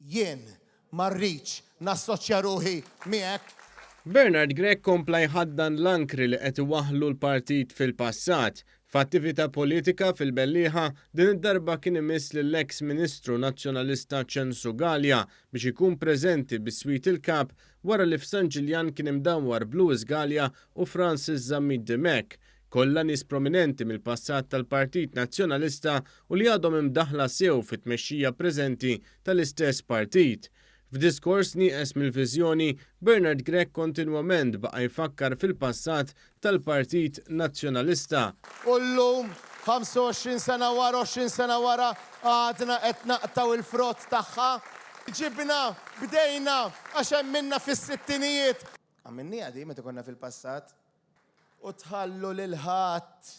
jien ma rridx nassoċja ruħi miegħek. Bernard Gregg kompla jħaddan l-ankri li qed iwaħħlu l-partit fil-passat. F'attività politika fil-Bellieħa din id-darba kien imiss lill-eks Ministru Nazzjonalista Censu Gallia biex ikun preżenti bis-Swit il-Kap wara li f'San Ġiljan kien imdawwar Blues Gallia u Francis Zammit Demek, kollha nies prominenti mill-passat tal-Partit Nazzjonalista u li għadhom imdaħla sew fit-tmexxija preżenti tal-istess partit. F'diskors nieqes mill-viżjoni, Bernard Gregg kontinwament baqa' jfakkar fil-passat tal-Partit Nazzjonalista. U llum 25 sena wara, 20 sena wara għadna qed naqtaw il-frott tagħha. Ġibna, bdejna għax hemm minna fis-sittinijiet. Għamminniha di meta konna fil-passat. U tħallu lil ħadd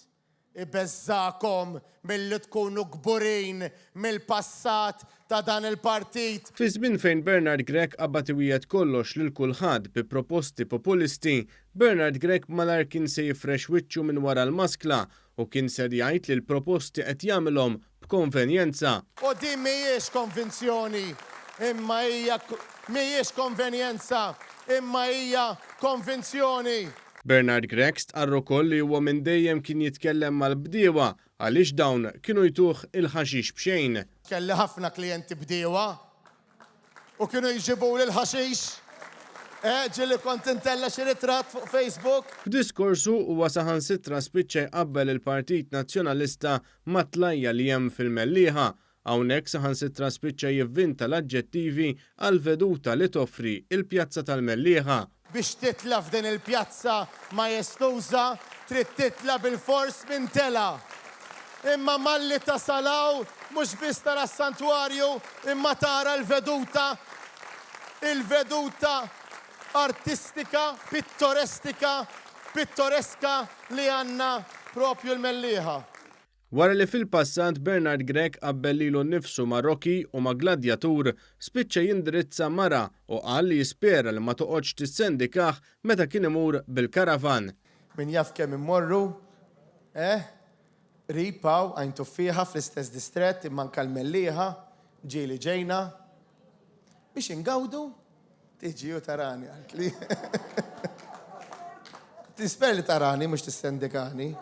ibeżżakom milli tkunu kburin mill-passat ta' dan il-partit. Fi żmien fejn Bernard Gregg qabad iwiegħed kollox lil kulħadd bi proposti populisti, Bernard Gregg malar kien se jifrex wiċċu minn wara l-maskla u kien se jgħid li l-proposti qed jagħmilhom b'konvenjenza. U din mhijiex konvinzjoni, imma hija mhijiex konvenjenza, imma hija konvinzjoni. Bernard Gregg stqarru koll li huwa minn dejjem kien jitkellem mal-bdiewa għaliex dawn kienu jtuh il-ħaxix b'xejn. Kelli ħafna klijenti bdiewa u kienu jġibu l-ħaxix. Ġilli kont intella xi ritratt fuq Facebook. F'diskorsu huwa saħansitra spiċċa jqabbel il-Partit Nazzjonalista mat-tlajja li hemm fil-Mellieħa. Hawnhekk saħansitra spiċċa jivvinta l-aġġettivi għal veduta li toffri il-Pjazza tal-Mellieħa. Biex titla f'din il-pjazza majestuża, trid titla bil-fors minn tela. Imma malli tasalaw, mhux biss tara s-santwarju, imma tara l-veduta, il-veduta artistika, pittoreska li għandna propju l-Mellieħa. Wara li fil-passat Bernard Gregg qabbel lilu nnifsu ma' Rocky u ma' Gladiatur, spiċċa jindirizza mara u qal li jispera li ma toqgħodx tissendikah meta kien imur bil-karavan. Min jaf kemm immorru, ripaw għajntu fiha fl-istess distrett imma anke l-Mellieħa, ġieli ġejna biex ingawdu tiġi u tarani għaltli. Tisper li tarani mhux tissendikani.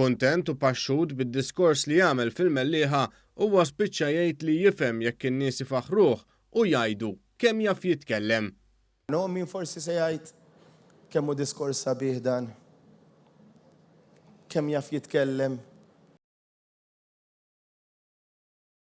Kontent u paxxud bid-diskors li jagħmel fil-Mellieħa huwa spiċċa jgħid li jifhem jekk in-nies ifaħruh u jgħidu kemm jaf jitkellem. No min forsi se jgħid kemm hu diskors sabiħ dan. Kemm jaf jitkellem